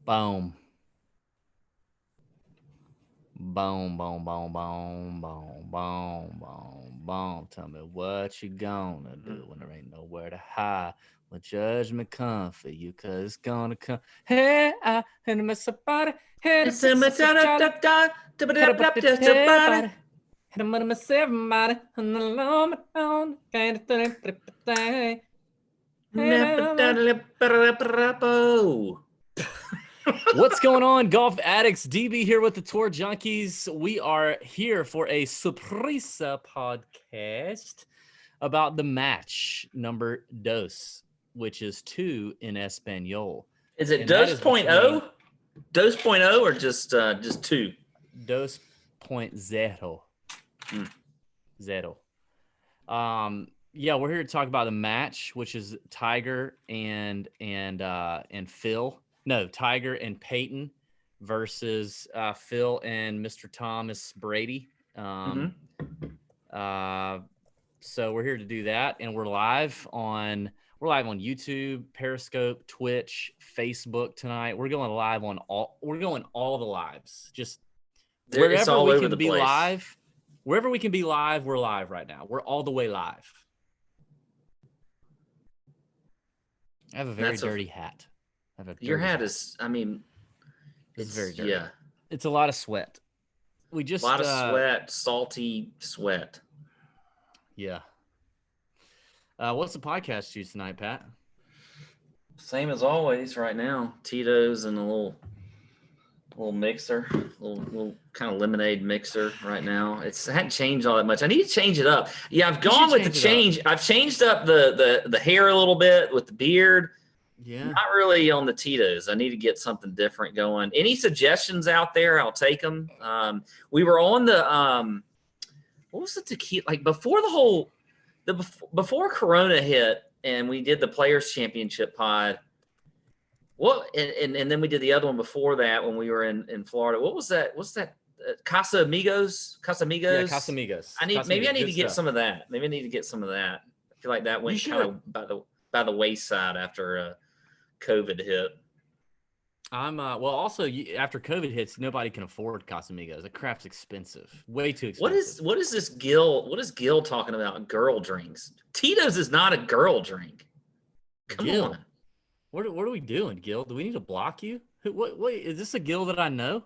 Boom. Boom, boom, boom, boom, boom, boom, boom, boom. Tell me what you gonna do when there ain't nowhere to hide. When judgment come for you, cause it's gonna come. Hey, I and miss somebody. Hey, It's the a picture of Charlie. Had to put the tail body. Had to miss everybody. And the long on. Can't do it. What's going on, golf addicts? DB here with the Tour Junkies. We are here for a sorpresa podcast about the match number dos, which is 2 in Espanol. Is it And that is between 2.0? 2.0 or just 2? 2.0. Zero. Yeah, we're here to talk about the match, which is Tiger and Phil. No, Tiger and Peyton versus Phil and Mr. Thomas Brady. So we're here to do that, and we're live on YouTube, Periscope, Twitch, Facebook tonight. We're going live on all the lives. Just wherever we can be live. Wherever we can be live, we're live right now. We're all the way live. I have a very dirty hat. Your hat is, I mean, it's very dirty. Yeah. It's a lot of sweat. A lot of sweat, salty sweat. Yeah. What's the podcast choose tonight, Pat? Same as always right now. Tito's and a little mixer, little kind of lemonade mixer right now. It hadn't changed all that much. I need to change it up. Yeah, I've gone with the change. I've changed up the hair a little bit with the beard. Yeah. Not really on the Tito's. I need to get something different going. Any suggestions out there? I'll take them. We were on the what was the tequila, like before before Corona hit and we did the Players Championship pod. What and then we did the other one before that when we were in Florida. What was that? What's that? Casamigos? Yeah, Casamigos. I need to get some of that. Maybe I need to get some of that. I feel like that went kind of by the wayside after COVID hit. Also after COVID hits, nobody can afford Casamigos. The crap's expensive, way too expensive. What is this Gil? What is Gil talking about? Girl drinks. Tito's is not a girl drink. Come on. What are we doing, Gil? Do we need to block you? What is this a Gil that I know?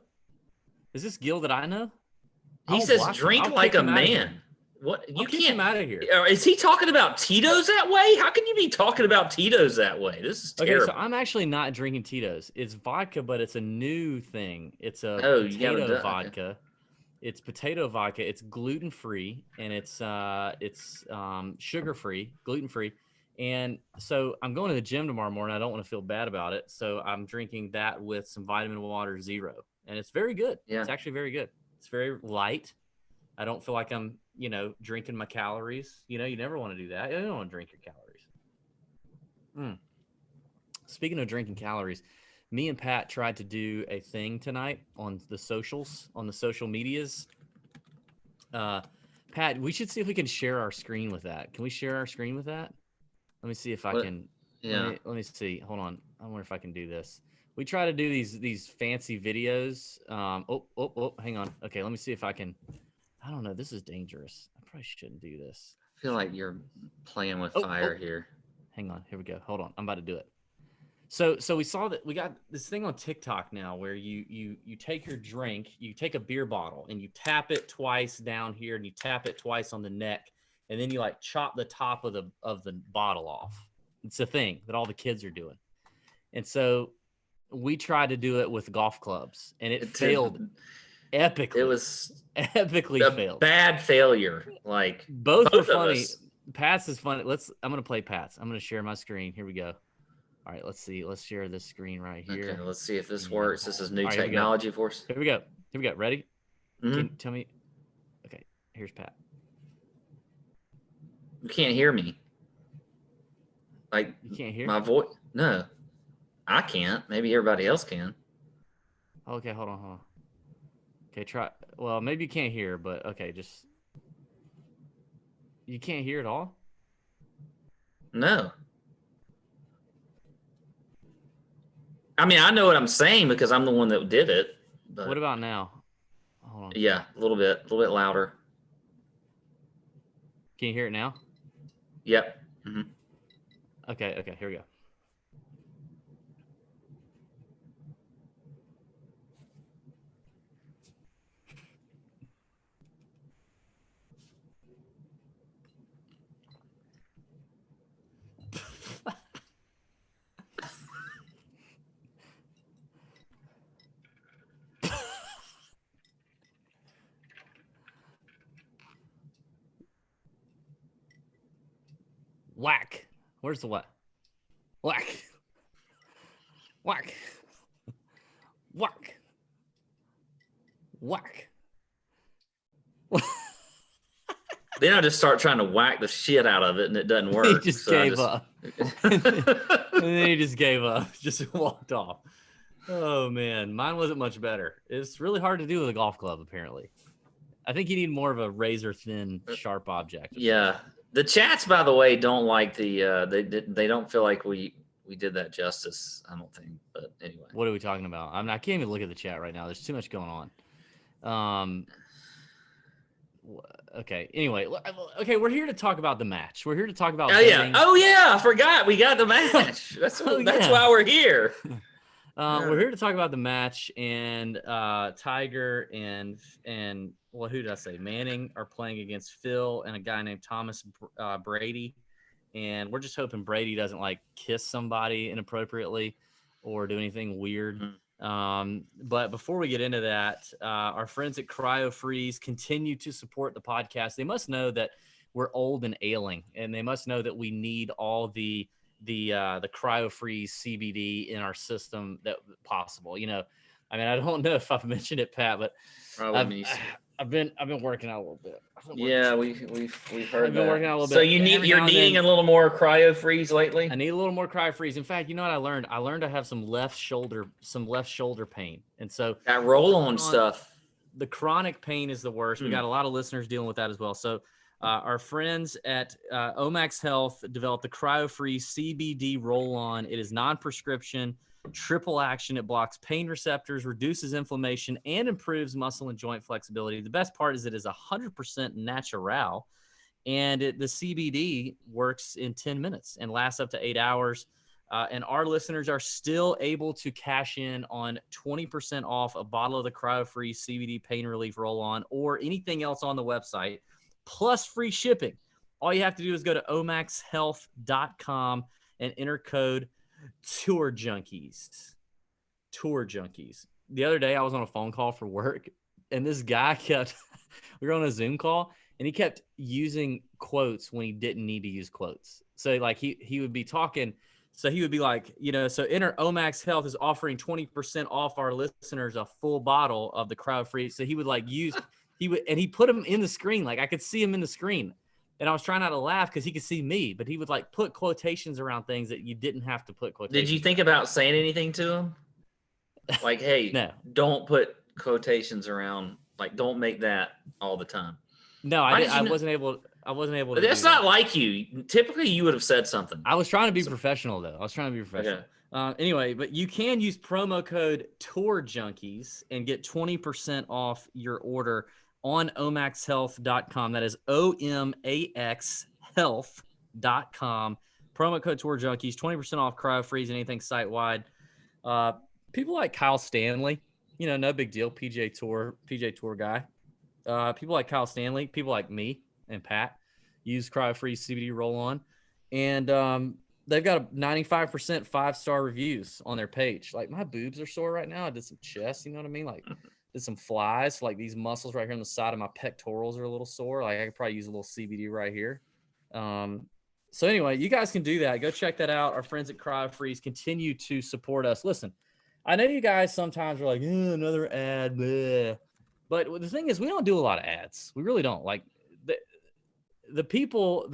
Is this Gil that I know? He says drink like a man. What? You can't him out of here. Is he talking about Tito's that way? How can you be talking about Tito's that way? This is terrible. Okay, so I'm actually not drinking Tito's. It's vodka, but it's a new thing. It's a potato vodka. Okay. It's potato vodka. It's gluten free and it's sugar free, gluten free. And so I'm going to the gym tomorrow morning. I don't want to feel bad about it. So I'm drinking that with some vitamin water zero. And it's very good. Yeah. It's actually very good. It's very light. I don't feel like I'm, drinking my calories. You never want to do that. You don't want to drink your calories. Speaking of drinking calories, me and Pat tried to do a thing tonight on the socials, on the social medias. Pat, we should see if we can share our screen with that. Can we share our screen with that? Let me see if I can. Yeah. Let me see. Hold on. I wonder if I can do this. We try to do these fancy videos. Hang on. Okay, let me see if I can. I don't know. This is dangerous. I probably shouldn't do this. I feel like you're playing with fire here. Hang on. Here we go. Hold on. I'm about to do it. So we saw that we got this thing on TikTok now where you take your drink, you take a beer bottle and you tap it twice down here and you tap it twice on the neck. And then you chop the top of the bottle off. It's a thing that all the kids are doing. And so we tried to do it with golf clubs and it failed epically. It was epically failed. Bad failure. Like both were funny. Pat's is funny. I'm going to play Pat's. I'm going to share my screen. Here we go. All right, let's see. Let's share this screen right here. Okay, let's see if this works. This is new technology for us. Here we go. Ready? Mm-hmm. Can you tell me? Okay, here's Pat. You can't hear me. Like you can't hear my voice? No, I can't. Maybe everybody else can. Okay, hold on. Okay, try. Well, maybe you can't hear, but okay, just you can't hear at all. No. I mean, I know what I'm saying because I'm the one that did it. But what about now? Hold on. Yeah, a little bit louder. Can you hear it now? Yep. Mm-hmm. Okay, here we go. Whack. Where's the what? Whack. Whack. Whack. Whack. Then I just start trying to whack the shit out of it, and it doesn't work. He just gave up. And then he just gave up. Just walked off. Oh, man. Mine wasn't much better. It's really hard to do with a golf club, apparently. I think you need more of a razor-thin, sharp object. Yeah. The chats, by the way, don't like the they don't feel like we did that justice, I don't think. But anyway. What are we talking about? I can't even look at the chat right now. There's too much going on. Okay. Anyway, okay, we're here to talk about the match. We're here to talk about betting. Oh yeah, I forgot. We got the match. That's why we're here. We're here to talk about the match, and Tiger and well, who did I say? Manning are playing against Phil and a guy named Thomas Brady, and we're just hoping Brady doesn't like kiss somebody inappropriately or do anything weird. But before we get into that, our friends at Cryo Freeze continue to support the podcast. They must know that we're old and ailing, and they must know that we need all the Cryo Freeze CBD in our system that possible. You know, I mean, I don't know if I've mentioned it, Pat, but I've been working out a little bit. Yeah, we've heard I've been working out a little bit. So you're needing a little more Cryo Freeze lately? I need a little more Cryo Freeze. In fact, you know what I learned? I learned I have some left shoulder pain, and so that roll-on stuff. The chronic pain is the worst. We got a lot of listeners dealing with that as well. So our friends at Omax Health developed the Cryo Freeze CBD roll-on. It is non-prescription, triple action. It blocks pain receptors, reduces inflammation, and improves muscle and joint flexibility. The best part is it is 100% natural, and the CBD works in 10 minutes and lasts up to 8 hours. And our listeners are still able to cash in on 20% off a bottle of the Cryo Freeze CBD pain relief roll-on or anything else on the website, plus free shipping. All you have to do is go to omaxhealth.com and enter code Tour Junkies. Tour Junkies. The other day I was on a phone call for work, and this guy we were on a Zoom call, and he kept using quotes when he didn't need to use quotes. So like he would be talking, so he would be like, you know, so enter Omax Health is offering 20% off our listeners a full bottle of the Cryo Freeze. So he would like and he put them in the screen. Like I could see him in the screen. And I was trying not to laugh because he could see me, but he would like put quotations around things that you didn't have to put quotations. Did you think about saying anything to him? Like, hey, no, don't put quotations around. Like, don't make that all the time. No, I wasn't able to. That's not like you. Typically, you would have said something. I was trying to be professional, though. Okay. Anyway, but you can use promo code Tour Junkies and get 20% off your order on omaxhealth.com. That is OMAX health.com. Promo code Tour Junkies, 20% off Cryo Freeze and anything site-wide. People like Kyle Stanley, you know, no big deal, PGA Tour guy. People like Kyle Stanley, people like me and Pat use Cryo Freeze CBD roll-on. And they've got a 95% 5-star reviews on their page. Like, my boobs are sore right now. I did some chest, you know what I mean? Like, did some flies. Like, these muscles right here on the side of my pectorals are a little sore. Like, I could probably use a little CBD right here. So anyway, you guys can do that. Go check that out. Our friends at Cryo Freeze continue to support us. Listen, I know you guys sometimes are like, another ad, bleh. But the thing is, we don't do a lot of ads. We really don't. Like, the people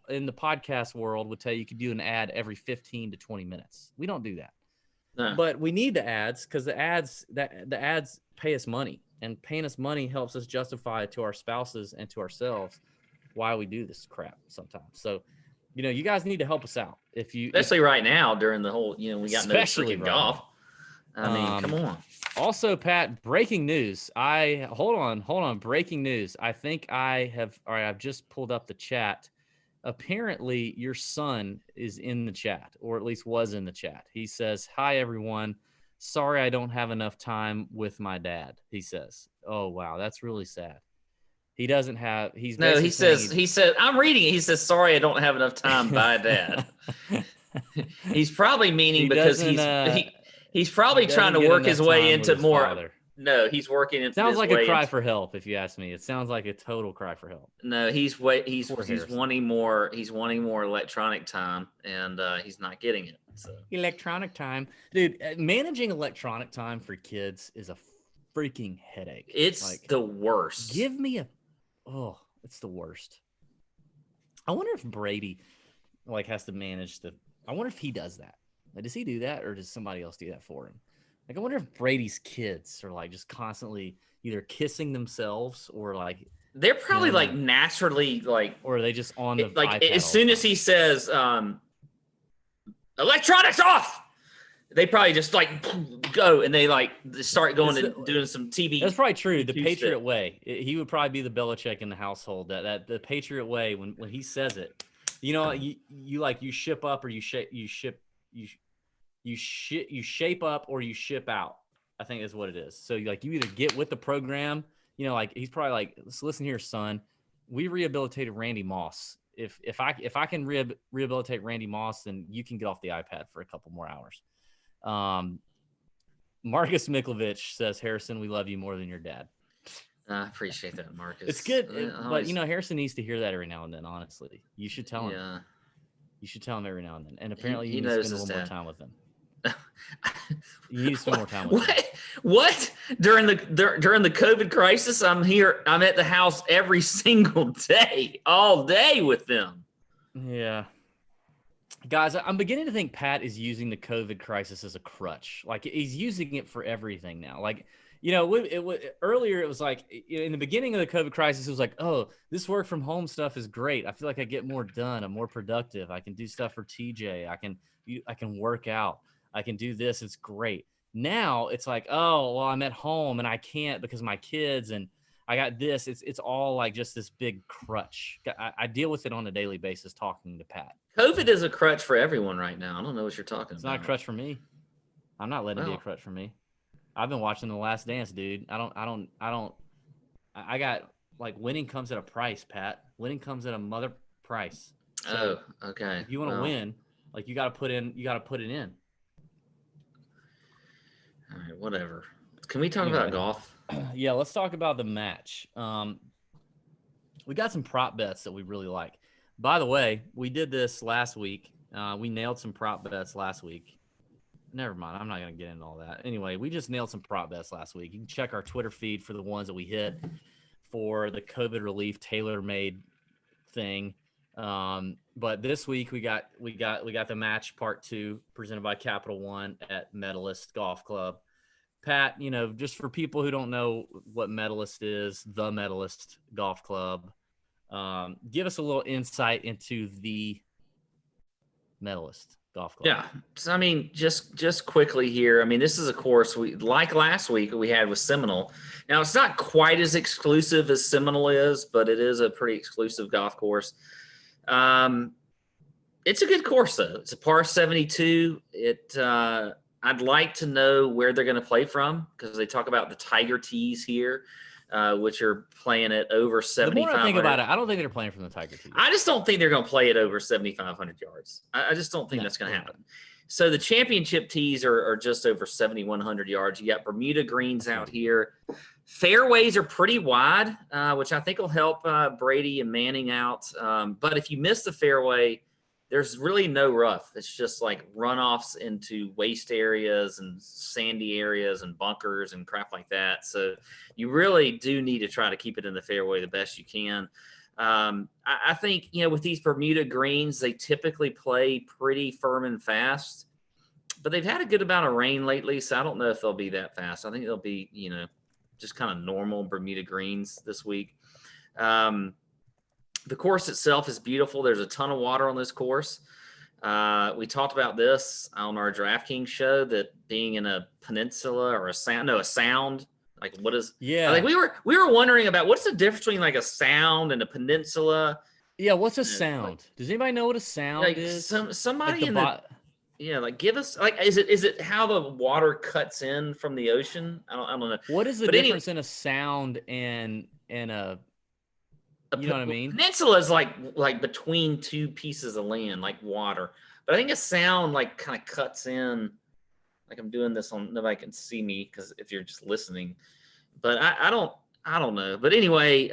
in the podcast world would tell you could do an ad every 15 to 20 minutes. We don't do that. No. But we need the ads because the ads pay us money, and paying us money helps us justify to our spouses and to ourselves why we do this crap sometimes. So, you know, you guys need to help us out. Especially right now during the whole, you know, we got no freaking golf. I mean, come on. Also, Pat, breaking news. Hold on. Breaking news. I think I've just pulled up the chat. Apparently, your son is in the chat, or at least was in the chat. He says, "Hi, everyone. Sorry I don't have enough time with my dad," he says. Oh, wow. That's really sad. He doesn't have, he's No, he basically said, I'm reading it. He says, sorry, I don't have enough time by dad. He's probably meaning because he's probably trying to work his way into more. Father. No, he's working into Sounds his like way a cry into, for help, if you ask me. It sounds like a total cry for help. No, he's wanting more. He's wanting more electronic time, and he's not getting it. So electronic time, dude. Managing electronic time for kids is a freaking headache. It's like, the worst. Give me it's the worst. I wonder if Brady like has to manage I wonder if he does that. Like, does he do that, or does somebody else do that for him? Like, I wonder if Brady's kids are like just constantly either kissing themselves or like they're probably like naturally like, or are they just on the like iPad as soon as he says electronics off, they probably just like go and they like start going and doing some TV. That's probably true. The Patriot way. He would probably be the Belichick in the household. That the Patriot way when he says it, you know, you ship up or you shape up or you ship out. I think that's what it is. So you either get with the program, you know, like he's probably like, listen here, son, we rehabilitated Randy Moss. If I can rehabilitate Randy Moss, then you can get off the iPad for a couple more hours. Marcus Miklovich says, Harrison, we love you more than your dad. I appreciate that, Marcus. It's good, but you know, Harrison needs to hear that every now and then. Honestly, you should tell him. Yeah, you should tell him every now and then. And apparently, he you need to spend a little more time with him. You need to spend more time with him. What? During the COVID crisis, I'm here. I'm at the house every single day, all day with them. Yeah. Guys, I'm beginning to think Pat is using the COVID crisis as a crutch. Like, he's using it for everything now. Like, you know, earlier it was like, in the beginning of the COVID crisis, it was like, oh, this work from home stuff is great. I feel like I get more done. I'm more productive. I can do stuff for TJ. I can work out. I can do this. It's great. Now it's like, oh, well, I'm at home and I can't because of my kids and I got this. It's all like just this big crutch. I deal with it on a daily basis talking to Pat. COVID is a crutch for everyone right now. I don't know what you're talking about. It's not a crutch for me. I'm not letting it be a crutch for me. I've been watching The Last Dance, dude. I got like winning comes at a price, Pat. Winning comes at a mother price. So okay. If you want to win, like you got to put it in. All right, whatever. Can we talk about golf? Yeah, let's talk about the match. We got some prop bets that we really like. By the way, we did this last week. We nailed some prop bets last week. Never mind. I'm not going to get into all that. Anyway, we just nailed some prop bets last week. You can check our Twitter feed for the ones that we hit for the COVID relief tailor-made thing. But this week we got the match part 2 presented by Capital One at Medalist Golf Club. Pat, you know, just for people who don't know what Medalist is, the Medalist Golf Club, give us a little insight into the Medalist Golf Club. Yeah. So, I mean, just quickly here. I mean, this is a course we like last week we had with Seminole. Now, it's not quite as exclusive as Seminole is, but it is a pretty exclusive golf course. It's a good course, though. It's a par 72. I'd like to know where they're going to play from because they talk about the Tiger Tees here, which are playing at over 7,500. The more I think about it, I don't think they're playing from the Tiger Tees. I just don't think they're going to play it over 7,500 yards. I just don't think that's going to happen. So the championship tees are just over 7,100 yards. You got Bermuda greens out here. Fairways are pretty wide, which I think will help Brady and Manning out. But if you miss the fairway, there's really no rough. It's just like runoffs into waste areas and sandy areas and bunkers and crap like that. So you really do need to try to keep it in the fairway the best you can. I think, you know, with these Bermuda greens, they typically play pretty firm and fast, but they've had a good amount of rain lately. So I don't know if they'll be that fast. I think they'll be, you know, just kind of normal Bermuda greens this week. The course itself is beautiful. There's a ton of water on this course. We talked about this on our DraftKings show, that being in a peninsula or a sound. Like, what is? Yeah. Like we were wondering about what's the difference between like a sound and a peninsula. Yeah, what's a sound? Does anybody know what a sound is? Somebody in the like give us like is it how the water cuts in from the ocean? I don't know. What is the difference in a sound and a you know what I mean? Peninsula is like between two pieces of land, like water. But I think a sound like kind of cuts in. Like I'm doing this on, nobody can see me because if you're just listening. But I don't know. But anyway,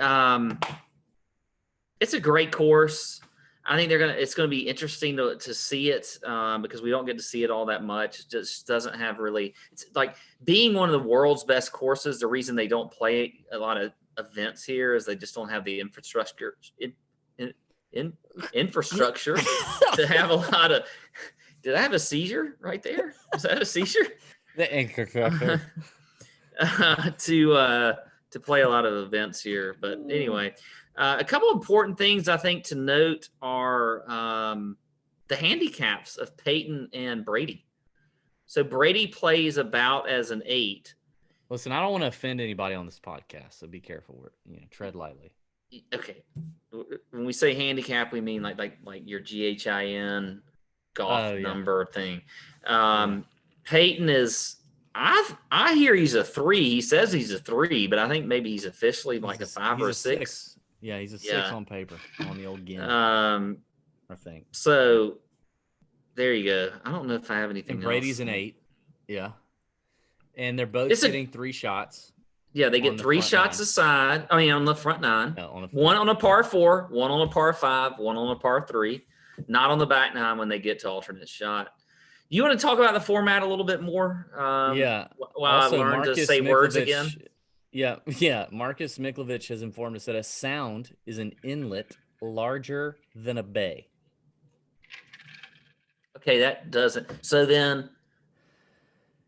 it's a great course. I think it's gonna be interesting to see it because we don't get to see it all that much. It just doesn't have really. It's like being one of the world's best courses. The reason they don't play a lot of events here is they just don't have the infrastructure infrastructure to have a lot of. Did I have a seizure right there? Was that a seizure? The infrastructure to play a lot of events here, but anyway. A couple important things I think to note are the handicaps of Peyton and Brady. So Brady plays about as an 8. Listen, I don't want to offend anybody on this podcast, so be careful. Tread lightly. Okay. When we say handicap, we mean like your GHIN golf number thing. Peyton is. I hear he's a 3. He says he's a 3, but I think maybe he's officially like a 5 or a 6. Yeah, he's a 6 on paper on the old game. I think. So there you go. I don't know if I have anything. And Brady's an 8. Yeah. And they're both getting 3 shots. Yeah, they get 3 shots aside. I mean, on the front 9. No, one on a par 4, one on a par 5, one on a par 3. Not on the back 9 when they get to alternate shot. You want to talk about the format a little bit more? Yeah. While also, I learned to say words again. Yeah. Marcus Mickelson has informed us that a sound is an inlet larger than a bay. Okay, that doesn't. So then,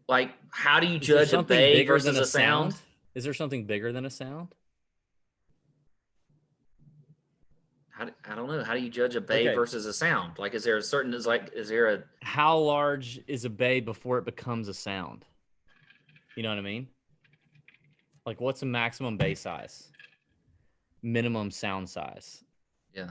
like, how do you judge a bay versus a sound? Is there something bigger than a sound? I don't know. How do you judge a bay versus a sound? Like, is there a how large is a bay before it becomes a sound? You know what I mean? Like, what's a maximum bay size? Minimum sound size. Yeah.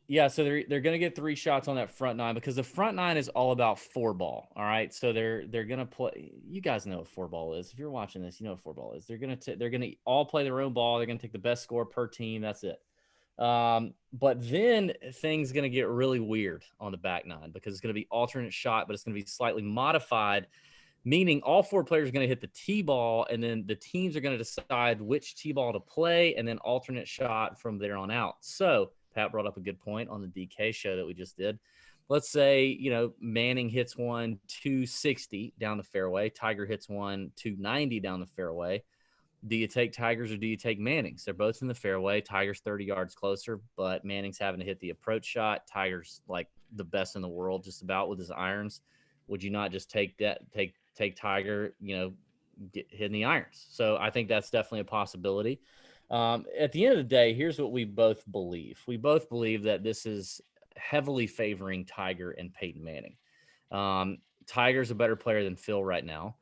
Yeah, so they're going to get 3 shots on that front 9 because the front 9 is all about 4-ball, all right? So they're going to play. You guys know what 4-ball is. If you're watching this, you know what 4-ball is. They're going to all play their own ball. They're going to take the best score per team. That's it. But then things going to get really weird on the back 9 because it's going to be alternate shot, but it's going to be slightly modified, meaning all 4 players are going to hit the T-ball, and then the teams are going to decide which T-ball to play, and then alternate shot from there on out. So Pat brought up a good point on the DK show that we just did. Let's say, Manning hits one 260 down the fairway. Tiger hits one 290 down the fairway. Do you take Tiger's or do you take Manning's? They're both in the fairway. Tiger's 30 yards closer, but Manning's having to hit the approach shot. Tiger's like the best in the world just about with his irons. Would you not just take Tiger, hitting the irons? So I think that's definitely a possibility. At the end of the day, here's what we both believe. We both believe that this is heavily favoring Tiger and Peyton Manning. Tiger's a better player than Phil right now.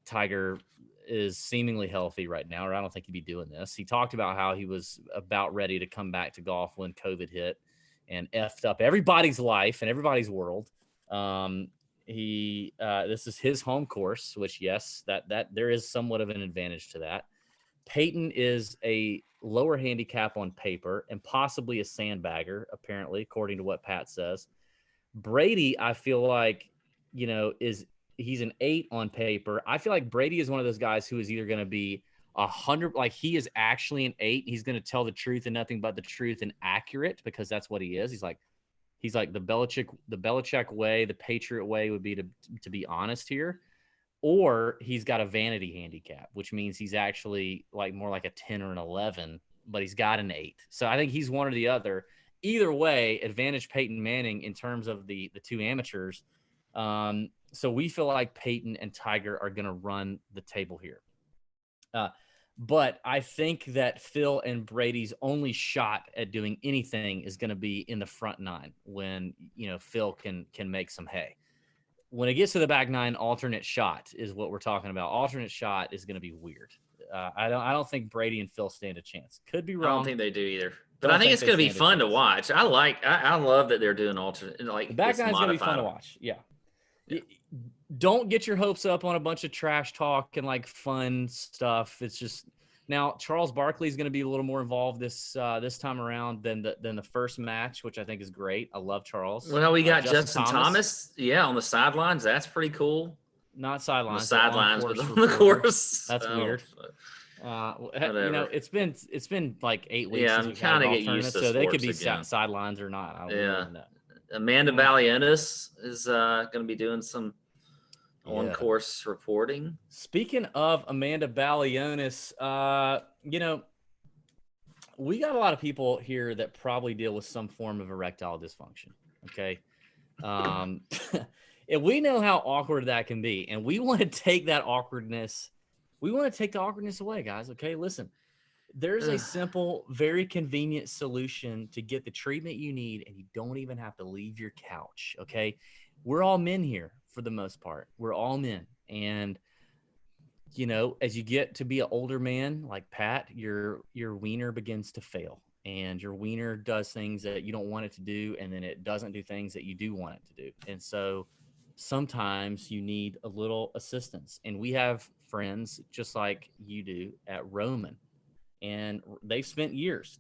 Tiger is seemingly healthy right now, or I don't think he'd be doing this. He talked about how he was about ready to come back to golf when COVID hit and effed up everybody's life and everybody's world. This is his home course, which yes, that there is somewhat of an advantage to that. Peyton is a lower handicap on paper and possibly a sandbagger, apparently, according to what Pat says. Brady, I feel like, he's an 8 on paper. I feel like Brady is one of those guys who is either going to be 100, like he is actually an 8. He's going to tell the truth and nothing but the truth and accurate because that's what he is. He's like the Belichick way, the Patriot way would be to be honest here. Or he's got a vanity handicap, which means he's actually like more like a 10 or an 11, but he's got an 8. So I think he's one or the other. Either way, advantage Peyton Manning in terms of the 2 amateurs. So we feel like Peyton and Tiger are going to run the table here. But I think that Phil and Brady's only shot at doing anything is going to be in the front nine when, Phil can make some hay. When it gets to the back nine, alternate shot is what we're talking about. Alternate shot is going to be weird. I don't think Brady and Phil stand a chance. Could be wrong. I don't think they do either. But I think it's going to be fun to watch. I love that they're doing alternate. Like the back nine is going to be fun to watch. Yeah. Don't get your hopes up on a bunch of trash talk and like fun stuff. It's just now Charles Barkley is going to be a little more involved this time around than the first match, which I think is great. I love Charles. Well, we got Justin Thomas. Yeah, on the sidelines. That's pretty cool. Not sidelines. The sidelines, but on the course. That's weird. It's been like 8 weeks. Yeah, I'm kind of getting used to so they could be again. sidelines or not. I don't really know. Amanda Balionis is going to be doing some on-course reporting. Speaking of Amanda Balionis, we got a lot of people here that probably deal with some form of erectile dysfunction. Okay. And we know how awkward that can be. And we want to take that awkwardness. We want to take the awkwardness away, guys. Okay. Listen, there's a simple, very convenient solution to get the treatment you need. And you don't even have to leave your couch. Okay. We're all men here for the most part. We're all men. And, as you get to be an older man like Pat, your wiener begins to fail. And your wiener does things that you don't want it to do. And then it doesn't do things that you do want it to do. And so sometimes you need a little assistance. And we have friends just like you do at Roman. And they've spent years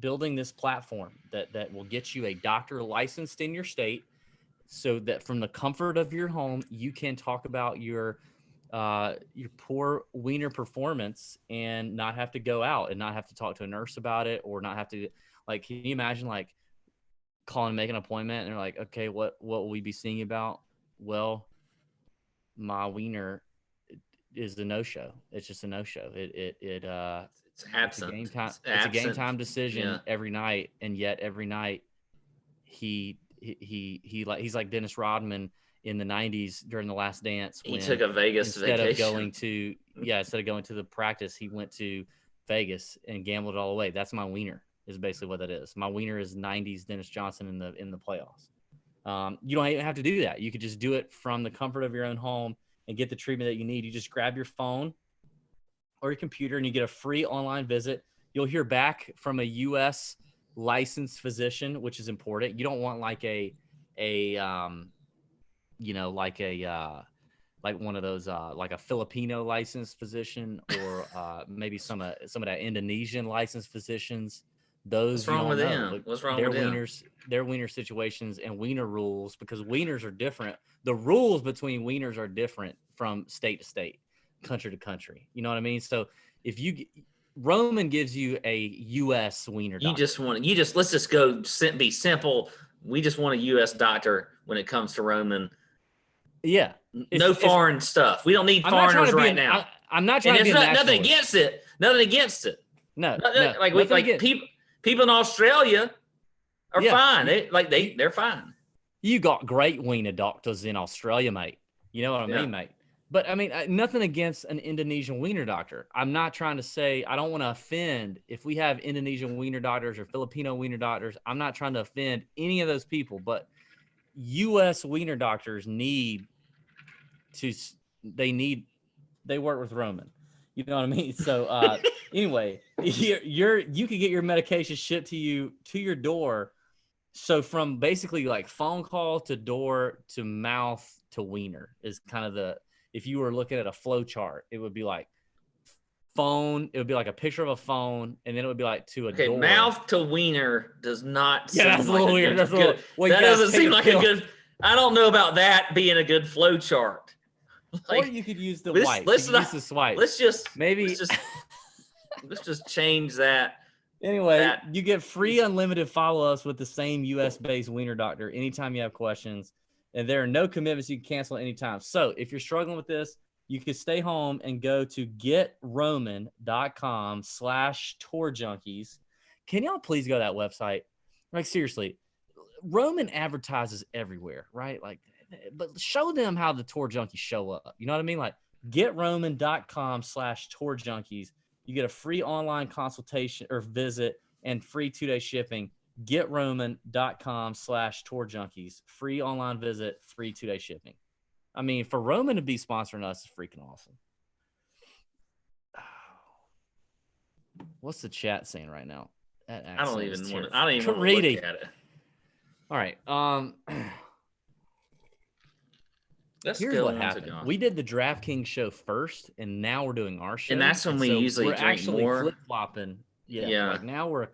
building this platform that will get you a doctor licensed in your state so that from the comfort of your home, you can talk about your poor wiener performance and not have to go out and not have to talk to a nurse about it or not have to, like, can you imagine like calling and make an appointment and they're like, okay, what will we be seeing about? Well, my wiener is a no-show. It's just a no-show. It's absent. It's a game time decision every night. And yet every night he's like Dennis Rodman in the 90s during The Last Dance. He took a Vegas vacation. Instead of going to the practice, he went to Vegas and gambled it all away. That's my wiener is basically what that is. My wiener is 90s Dennis Johnson in the playoffs. You don't even have to do that. You could just do it from the comfort of your own home and get the treatment that you need. You just grab your phone or your computer and you get a free online visit. You'll hear back from a U.S. licensed physician, which is important. You don't want like like one of those like a Filipino licensed physician or maybe some of that Indonesian licensed physicians. Those what's wrong with them? What's wrong with them? Their wiener situations and wiener rules, because wieners are different. The rules between wieners are different from state to state, country to country. You know what I mean? So if Roman gives you a U.S. wiener doctor. Let's just go be simple. We just want a U.S. doctor when it comes to Roman. Yeah. No foreign stuff. We don't need foreigners right now. I'm not trying to be nothing against it. Nothing against it. No. People in Australia are fine. They're fine. You got great wiener doctors in Australia, mate. You know what I mean, mate? But I mean, nothing against an Indonesian wiener doctor. I'm not trying to say, I don't want to offend if we have Indonesian wiener doctors or Filipino wiener doctors. I'm not trying to offend any of those people, but U.S. wiener doctors they work with Roman. You know what I mean? So anyway, you can get your medication shipped to your door. So from basically like phone call to door to mouth to wiener is kind of if you were looking at a flow chart, it would be like phone. It would be like a picture of a phone, and then it would be like to a door. Okay, mouth to wiener does not. Yeah, that's a little weird. That doesn't seem like a good. I don't know about that being a good flow chart. Or you could use the wipe. Use the swipe. Let's just change that. Anyway, you get free unlimited follow-ups with the same U.S.-based wiener doctor anytime you have questions, and there are no commitments. You can cancel at any time. So if you're struggling with this, you can stay home and go to getroman.com/Tour Junkies. Can y'all please go to that website? Like, seriously, Roman advertises everywhere, right? Like, but show them how the Tour Junkies show up. You know what I mean? Like, getroman.com/Tour Junkies. You get a free online consultation or visit and free 2-day shipping. GetRoman.com/Tour Junkies. Free online visit, free 2-day shipping. I mean, for Roman to be sponsoring us is freaking awesome. What's the chat saying right now? I don't even want to look at it. All right. Here's what happened. We did the DraftKings show first, and now we're doing our show. And that's when we usually drink actually more. Flip-flopping. Yeah. Like now I'm a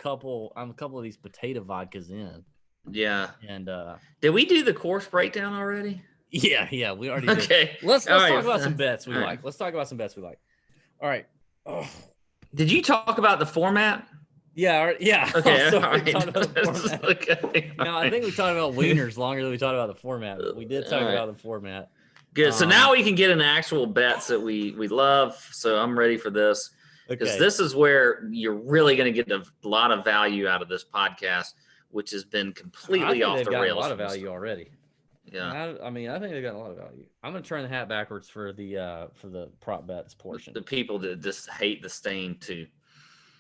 couple of these potato vodkas in. Yeah. And did we do the course breakdown already? Yeah, we already did. Okay. Let's talk about some bets we like. Let's talk about some bets we like. All right. Did you talk about the format? Yeah. Okay. So we talked about the format. Okay. Now I think we talked about wieners longer than we talked about the format. But we did talk about the format. Good. So now we can get into actual bets that we love. So I'm ready for this because this is where you're really going to get a lot of value out of this podcast, which has been completely off the rails. A lot of value already. Yeah. I mean, I think they've got a lot of value. I'm going to turn the hat backwards for the prop bets portion. The people that just hate the stain too.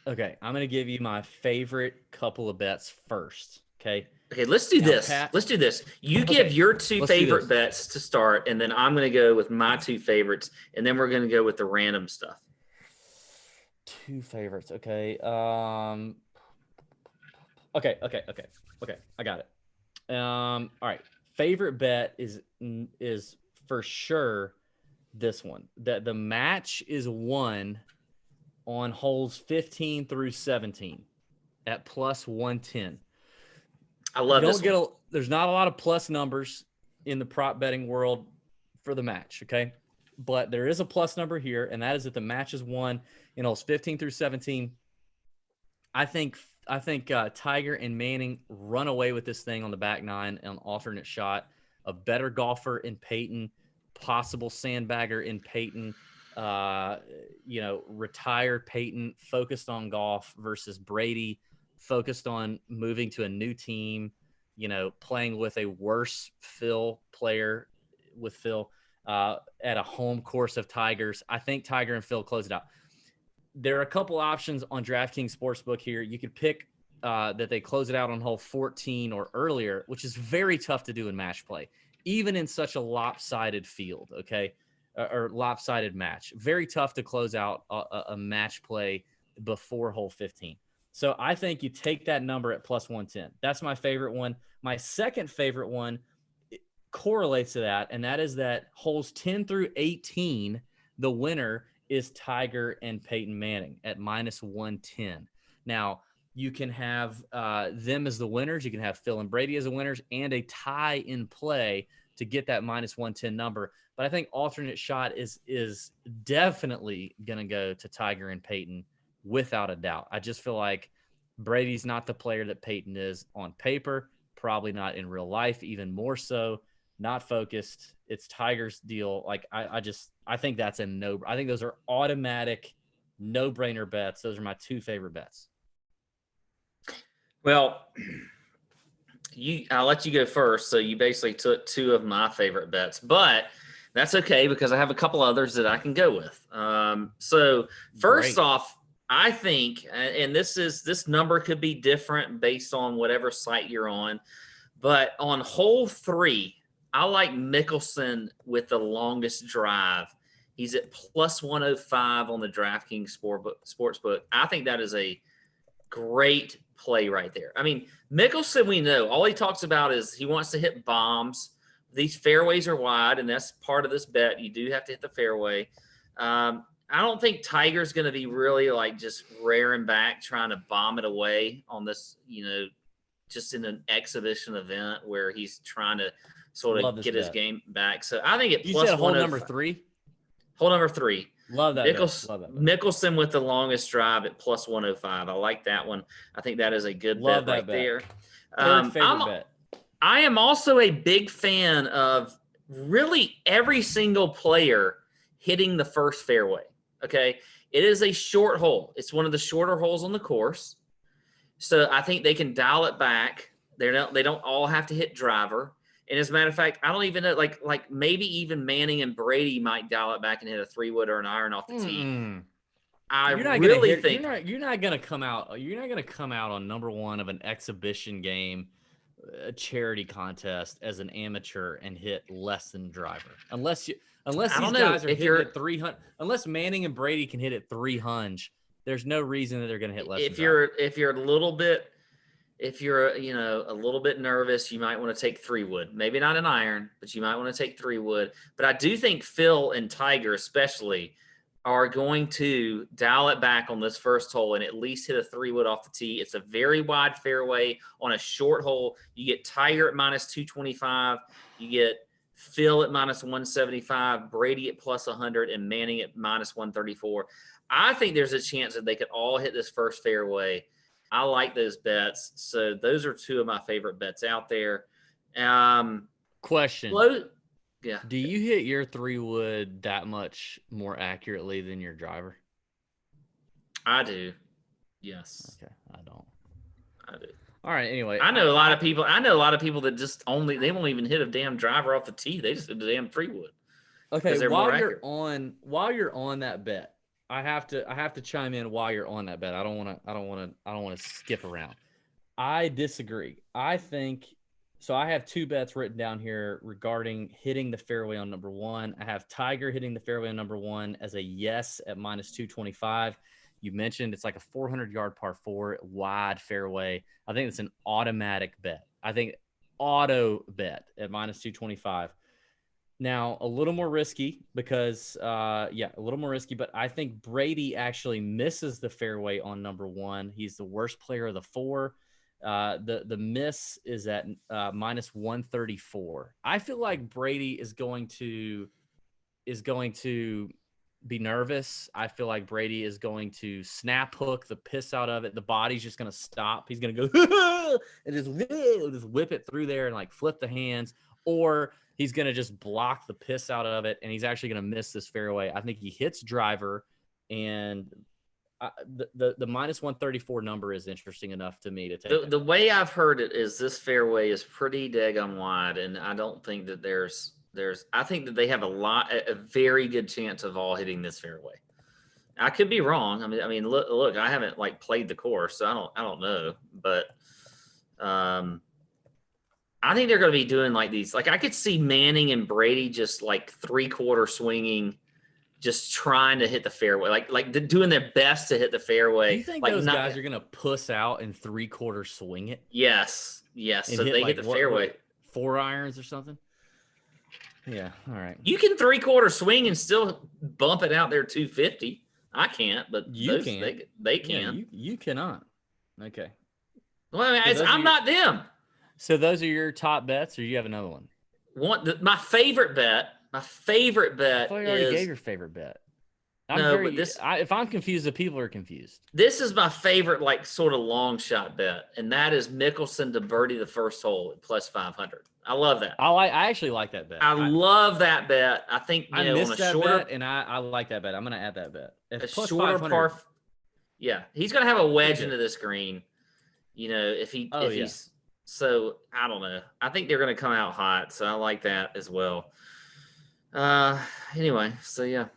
Okay, I'm going to give you my favorite couple of bets first. Okay, let's do this. Let's do this. You give your two favorite bets to start, and then I'm going to go with my two favorites, and then we're going to go with the random stuff. Two favorites. Okay. Okay. I got it. All right. Favorite bet is for sure this one. That the match is won on holes 15 through 17 at plus 110. I love this one. There's not a lot of plus numbers in the prop betting world for the match, okay? But there is a plus number here, and that is that the match is won in holes 15 through 17. I think Tiger and Manning run away with this thing on the back nine on alternate shot. A better golfer in Peyton, possible sandbagger in Payton. Retired Peyton, focused on golf versus Brady, focused on moving to a new team, playing with a worse player with Phil at a home course of Tigers. I think Tiger and Phil close it out. There are a couple options on DraftKings Sportsbook here. You could pick that they close it out on hole 14 or earlier, which is very tough to do in match play, even in such a lopsided field, okay? Or lopsided match. Very tough to close out a match play before hole 15. So I think you take that number at plus 110. That's my favorite one. My second favorite one correlates to that, and that is that holes 10 through 18, the winner is Tiger and Peyton Manning at minus 110. Now, you can have them as the winners. You can have Phil and Brady as the winners and a tie in play to get that minus 110 number. But I think alternate shot is definitely going to go to Tiger and Peyton without a doubt. I just feel like Brady's not the player that Peyton is on paper, probably not in real life, even more so, not focused. It's Tiger's deal. Like I think that's I think those are automatic no-brainer bets. Those are my two favorite bets. Well, I'll let you go first. So you basically took two of my favorite bets, but that's okay because I have a couple others that I can go with. So first off, I think, and this number could be different based on whatever site you're on, but on hole 3, I like Mickelson with the longest drive. He's at plus 105 on the DraftKings Sportsbook. I think that is a great play right there. I mean, Mickelson, we know, all he talks about is he wants to hit bombs. These fairways are wide, and that's part of this bet. You do have to hit the fairway. I don't think Tiger's going to be really like just rearing back trying to bomb it away on this, just in an exhibition event where he's trying to sort of get his game back. So I think you said hole number 3? Hole number 3. Love that. Mickelson with the longest drive at plus 105. I like that one. I think that is a good bet right there. Third favorite bet. I am also a big fan of really every single player hitting the first fairway. Okay. It is a short hole. It's one of the shorter holes on the course. So I think they can dial it back. They don't all have to hit driver. And as a matter of fact, I don't even know, like maybe even Manning and Brady might dial it back and hit a 3-wood or an iron off the tee. I really think you're not gonna come out on number one of an exhibition game, a charity contest as an amateur and hit less than driver. Unless these guys are hitting at 300. Unless Manning and Brady can hit at 300, there's no reason that they're gonna hit less. If you're a little bit. If you're, a little bit nervous, you might want to take 3-wood. Maybe not an iron, but you might want to take 3-wood. But I do think Phil and Tiger especially are going to dial it back on this first hole and at least hit a 3-wood off the tee. It's a very wide fairway on a short hole. You get Tiger at -225. You get Phil at -175, Brady at +100, and Manning at -134. I think there's a chance that they could all hit this first fairway. I like those bets. So those are two of my favorite bets out there. Question. Yeah. Do you hit your 3-wood that much more accurately than your driver? I do. Yes. Okay. I don't. I do. All right. Anyway, I know a lot of people that just they won't even hit a damn driver off the tee. They just hit a damn 3-wood. Okay. While you're on that bet, I have to chime in while you're on that bet. I don't want to skip around. I disagree. I think so. I have two bets written down here regarding hitting the fairway on number one. I have Tiger hitting the fairway on number one as a yes at -225. You mentioned it's like a 400-yard par 4 wide fairway. I think it's an automatic bet. I think auto bet at -225. Now, a little more risky because, a little more risky, but I think Brady actually misses the fairway on number one. He's the worst player of the four. The miss is at -134. I feel like Brady is going to be nervous. I feel like Brady is going to snap hook the piss out of it. The body's just going to stop. He's going to go and just whip it through there and like flip the hands, or he's going to just block the piss out of it, and he's actually going to miss this fairway. I think he hits driver, and the -134 number is interesting enough to me to take. The way I've heard it is this fairway is pretty daggone wide, and I don't think that I think that they have a very good chance of all hitting this fairway. I could be wrong. I mean, look, I haven't played the course, so I don't know, but I think they're going to be doing these. I could see Manning and Brady just 3/4 swinging, just trying to hit the fairway, doing their best to hit the fairway. You think those guys are going to puss out and 3/4 swing it? Yes. So they hit the fairway. 4 irons or something? Yeah. All right. You can 3/4 swing and still bump it out there 250. I can't, but you can. They can. Yeah, you cannot. Okay. Well, I'm not them. So those are your top bets, or you have another one? My favorite bet. I thought you already gave your favorite bet. If I'm confused, the people are confused. This is my favorite, sort of long shot bet, and that is Mickelson to birdie the first hole at +500. I love that. I actually like that bet. I love that bet. I think I missed that bet, and I like that bet. I'm going to add that bet. A shorter par. Yeah, he's going to have a wedge into this green. He's. So I don't know. I think they're going to come out hot. So I like that as well. Anyway, so yeah.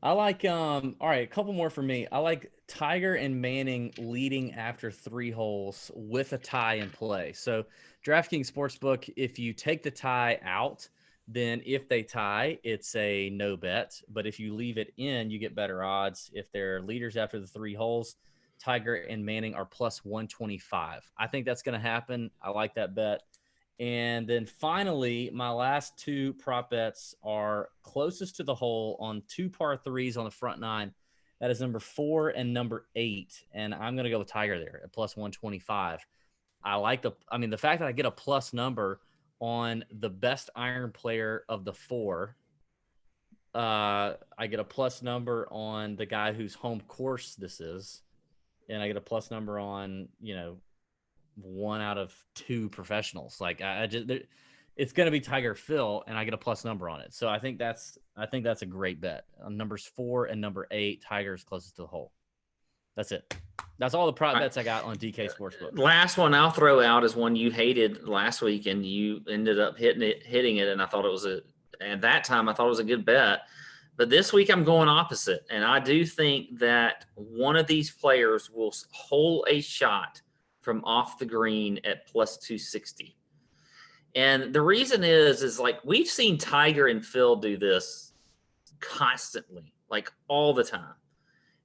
I like all right, a couple more for me. I like Tiger and Manning leading after 3 holes with a tie in play. So DraftKings Sportsbook, if you take the tie out, then if they tie, it's a no bet. But if you leave it in, you get better odds. If they're leaders after the 3 holes, Tiger and Manning are +125. I think that's going to happen. I like that bet. And then finally, my last 2 prop bets are closest to the hole on 2 par 3s on the front 9. That is number 4 and number 8. And I'm going to go with Tiger there at +125. I like the fact that I get a plus number on the best iron player of the 4. I get a plus number on the guy whose home course this is. And I get a plus number on, 1 out of 2 professionals. It's going to be Tiger Phil, and I get a plus number on it. So I think that's a great bet. On numbers 4 and number 8, Tiger's closest to the hole. That's it. That's all the prop bets I got on DK Sportsbook. Last one I'll throw out is one you hated last week, and you ended up hitting it, and I thought it was at that time I thought it was a good bet. But this week I'm going opposite, and I do think that one of these players will hole a shot from off the green at plus 260. And the reason is like we've seen Tiger and Phil do this constantly, like all the time.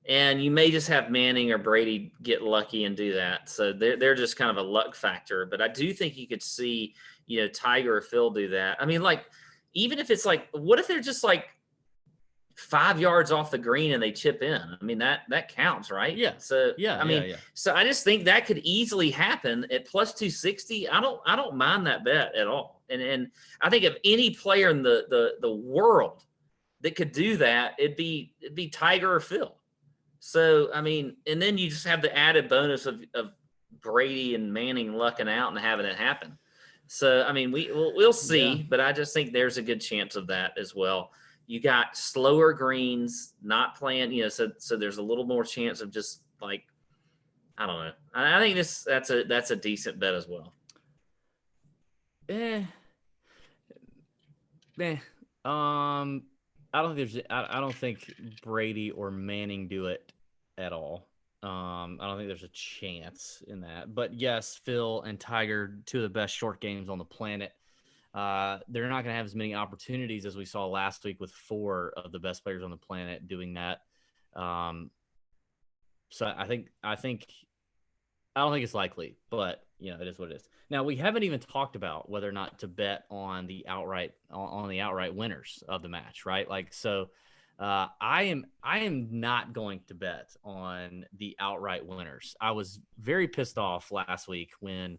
And you may just have Manning or Brady get lucky and do that. So they're just kind of a luck factor. But I do think you could see, Tiger or Phil do that. I mean, like, even if it's like, what if they're just like 5 yards off the green and they chip in? I mean, that counts, right? Yeah. So yeah. So I just think that could easily happen at plus 260. I don't mind that bet at all. And I think if any player in the world that could do that, it'd be Tiger or Phil. So I mean, and then you just have the added bonus of Brady and Manning lucking out and having it happen. So I mean, we'll see, but I just think there's a good chance of that as well. You got slower greens, not playing, so there's a little more chance of just like, I don't know. I think that's a decent bet as well. I don't think Brady or Manning do it at all. I don't think there's a chance in that. But yes, Phil and Tiger, two of the best short games on the planet. They're not going to have as many opportunities as we saw last week with 4 of the best players on the planet doing that. So I don't think it's likely, but it is what it is. Now we haven't even talked about whether or not to bet on the outright winners of the match, right? Like, so I am not going to bet on the outright winners. I was very pissed off last week when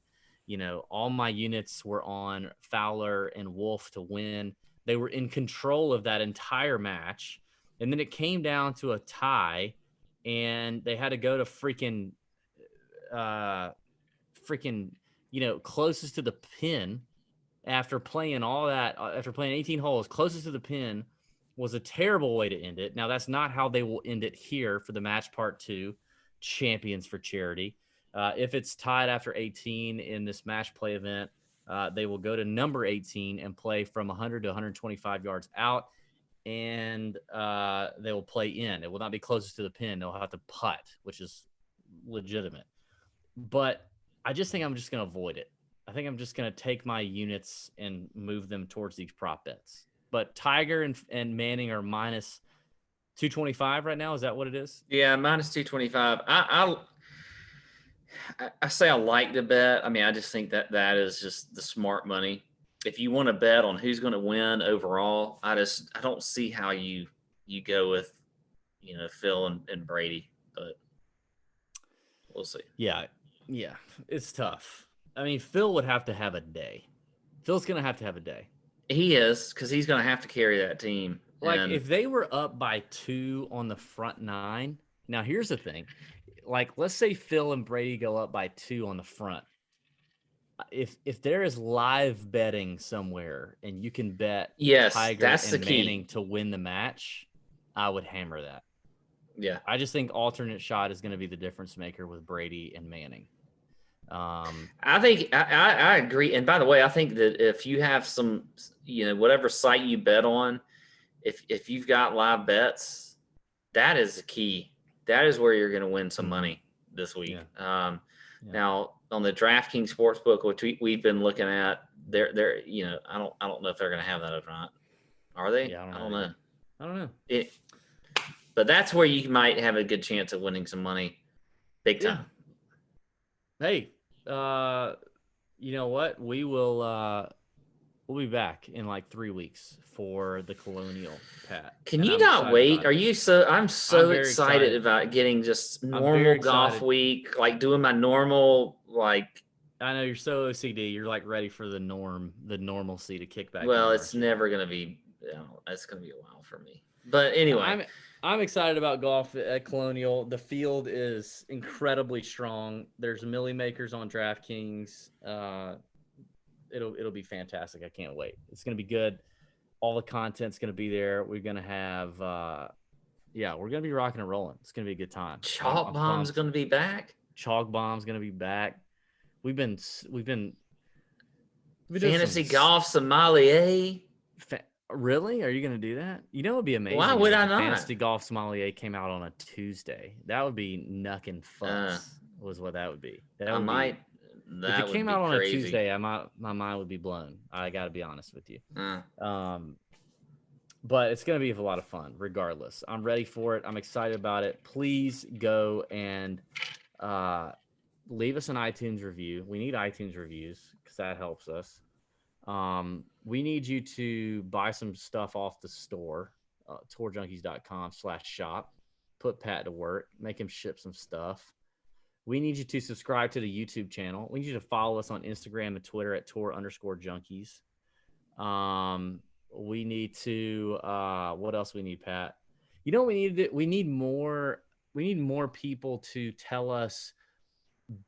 all my units were on Fowler and Wolf to win. They were in control of that entire match. And then it came down to a tie and they had to go to freaking, closest to the pin after playing all that, after playing 18 holes, closest to the pin was a terrible way to end it. Now that's not how they will end it here for the match part 2, Champions for Charity. If it's tied after 18 in this match play event, they will go to number 18 and play from 100 to 125 yards out, and they will play in. It will not be closest to the pin. They'll have to putt, which is legitimate. But I just think I'm just going to avoid it. I think I'm just going to take my units and move them towards these prop bets. But Tiger and Manning are minus 225 right now. Is that what it is? Yeah, minus 225. I say I like to bet. I mean, I just think that is just the smart money. If you want to bet on who's going to win overall, I don't see how you go with, Phil and Brady, but we'll see. Yeah, it's tough. I mean, Phil would have to have a day. Phil's going to have a day. He is, because he's going to have to carry that team. Like, if they were up by 2 on the front 9, now here's the thing. Like, let's say Phil and Brady go up by 2 on the front. If there is live betting somewhere and you can bet Tiger and Manning to win the match, I would hammer that. Yeah. I just think alternate shot is going to be the difference maker with Brady and Manning. I think I agree. And by the way, I think that if you have some, whatever site you bet on, if you've got live bets, that is the key. That is where you're going to win some money this week. Yeah. Now on the DraftKings Sportsbook, which we've been looking at, they're I don't know if they're going to have that or not. Are they? Yeah, I don't know. I don't know. But that's where you might have a good chance of winning some money, big time. Yeah. Hey, you know what? We'll be back in like 3 weeks for the Colonial, Pat. Can you not wait? Are you so? I'm so excited about getting just normal golf week, like doing my normal, like. I know you're so OCD. You're like ready for the normalcy to kick back. Well, it's never gonna be. It's gonna be a while for me. But anyway, I'm excited about golf at Colonial. The field is incredibly strong. There's milli makers on DraftKings. It'll be fantastic. I can't wait. It's going to be good. All the content's going to be there. We're going to have, we're going to be rocking and rolling. It's going to be a good time. Chalk Bomb's going to be back. Chalk Bomb's going to be back. We've been fantasy golf sommelier. Really? Are you going to do that? You know, it would be amazing. Why would I not? Fantasy Golf Sommelier came out on a Tuesday. That would be knucking fuss. Was what that would be. That would might. Be, that if it came would out on crazy. a Tuesday, my mind would be blown. I got to be honest with you. But it's going to be a lot of fun, regardless. I'm ready for it. I'm excited about it. Please go and leave us an iTunes review. We need iTunes reviews because that helps us. We need you to buy some stuff off the store, tourjunkies.com/shop. Put Pat to work, make him ship some stuff. We need you to subscribe to the YouTube channel. We need you to follow us on Instagram and Twitter at tour_junkies. We need to, what else we need, Pat? You know what we need to do? We need more people to tell us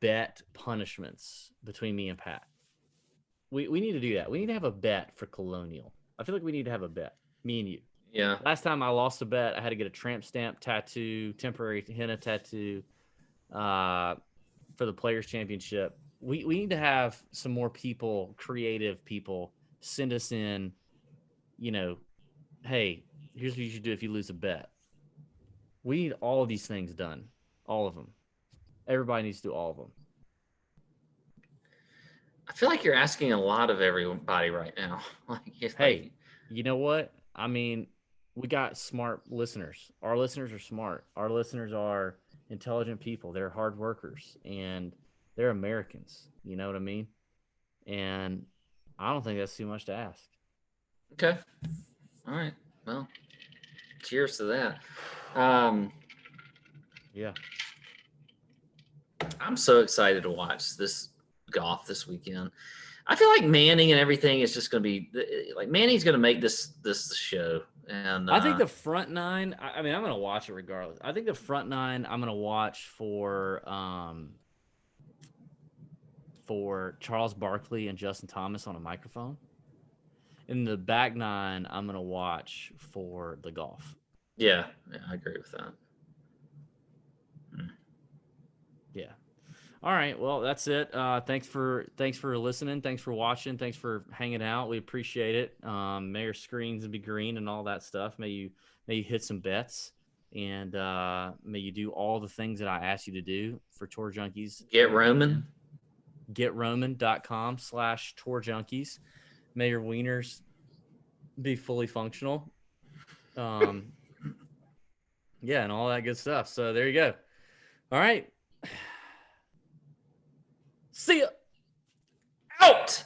bet punishments between me and Pat. We need to do that. We need to have a bet for Colonial. I feel like we need to have a bet, me and you. Yeah. Last time I lost a bet, I had to get a tramp stamp tattoo, temporary henna tattoo for the Players Championship. We need to have some more people, creative people, send us in, hey, here's what you should do if you lose a bet. We need all of these things done. All of them. Everybody needs to do all of them. I feel like you're asking a lot of everybody right now. Hey, you know what? I mean, we got smart listeners. Our listeners are smart. Our listeners are intelligent people. They're hard workers, and they're Americans. You know what I mean? And I don't think that's too much to ask. Okay. All right. Well, cheers to that. Yeah. I'm so excited to watch this golf this weekend. I feel like Manning and everything is just going to be like Manning's going to make this show. And I think the front nine. I mean, I'm going to watch it regardless. I think the front nine I'm going to watch for Charles Barkley and Justin Thomas on a microphone. In the back nine, I'm going to watch for the golf. Yeah, I agree with that. Yeah. All right. Well, that's it. Thanks for listening. Thanks for watching. Thanks for hanging out. We appreciate it. May your screens be green and all that stuff. May you hit some bets, and may you do all the things that I asked you to do for Tour Junkies. Get Roman. GetRoman.com/tourjunkies. May your wieners be fully functional. Yeah, and all that good stuff. So there you go. All right. See ya. Out.